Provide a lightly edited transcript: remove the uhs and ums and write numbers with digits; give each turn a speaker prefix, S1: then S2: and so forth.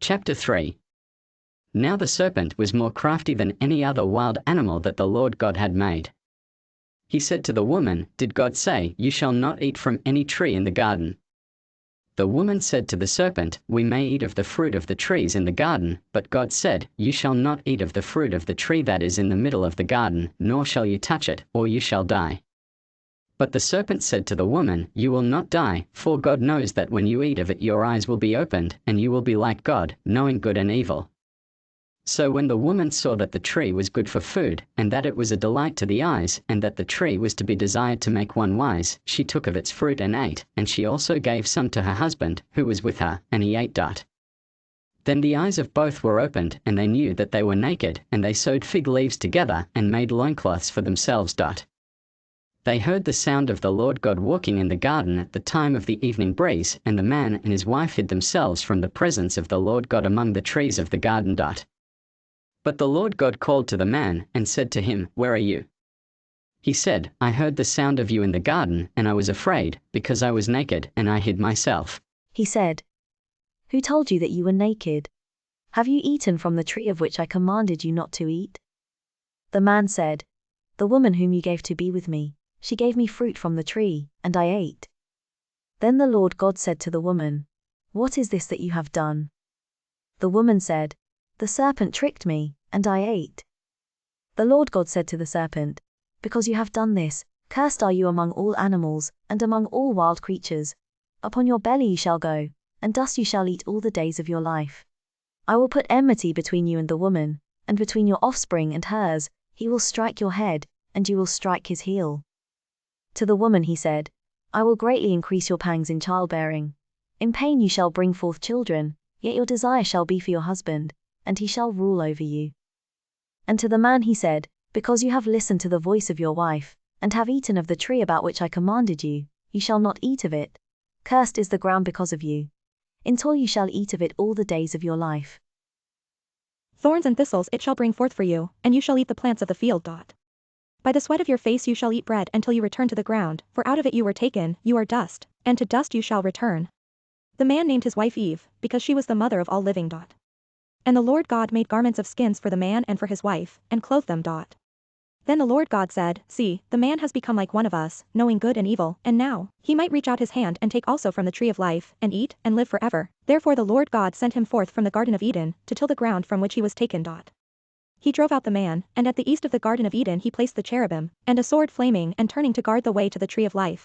S1: Chapter 3. Now the serpent was more crafty than any other wild animal that the Lord God had made. He said to the woman, "Did God say, 'You shall not eat from any tree in the garden'?" The woman said to the serpent, "We may eat of the fruit of the trees in the garden, but God said, 'You shall not eat of the fruit of the tree that is in the middle of the garden, nor shall you touch it, or you shall die.'" But the serpent said to the woman, "You will not die, for God knows that when you eat of it your eyes will be opened, and you will be like God, knowing good and evil." So when the woman saw that the tree was good for food, and that it was a delight to the eyes, and that the tree was to be desired to make one wise, she took of its fruit and ate, and she also gave some to her husband, who was with her, and he ate. Then the eyes of both were opened, and they knew that they were naked, and they sewed fig leaves together, and made loincloths for themselves. They heard the sound of the Lord God walking in the garden at the time of the evening breeze, and the man and his wife hid themselves from the presence of the Lord God among the trees of the garden. But the Lord God called to the man, and said to him, "Where are you?" He said, "I heard the sound of you in the garden, and I was afraid, because I was naked, and I hid myself."
S2: He said, "Who told you that you were naked? Have you eaten from the tree of which I commanded you not to eat?" The man said, "The woman whom you gave to be with me, she gave me fruit from the tree, and I ate." Then the Lord God said to the woman, "What is this that you have done?" The woman said, "The serpent tricked me, and I ate." The Lord God said to the serpent, "Because you have done this, cursed are you among all animals, and among all wild creatures. Upon your belly you shall go, and dust you shall eat all the days of your life. I will put enmity between you and the woman, and between your offspring and hers. He will strike your head, and you will strike his heel." To the woman he said, "I will greatly increase your pangs in childbearing. In pain you shall bring forth children, yet your desire shall be for your husband, and he shall rule over you." And to the man he said, "Because you have listened to the voice of your wife, and have eaten of the tree about which I commanded you, you shall not eat of it. Cursed is the ground because of you. In toil you shall eat of it all the days of your life.
S3: Thorns and thistles it shall bring forth for you, and you shall eat the plants of the field. By the sweat of your face you shall eat bread until you return to the ground, for out of it you were taken, you are dust, and to dust you shall return." The man named his wife Eve, because she was the mother of all living. And the Lord God made garments of skins for the man and for his wife, and clothed them. Then the Lord God said, "See, the man has become like one of us, knowing good and evil, and now he might reach out his hand and take also from the tree of life, and eat, and live forever." Therefore the Lord God sent him forth from the Garden of Eden, to till the ground from which he was taken. He drove out the man, and at the east of the Garden of Eden he placed the cherubim, and a sword flaming and turning to guard the way to the tree of life.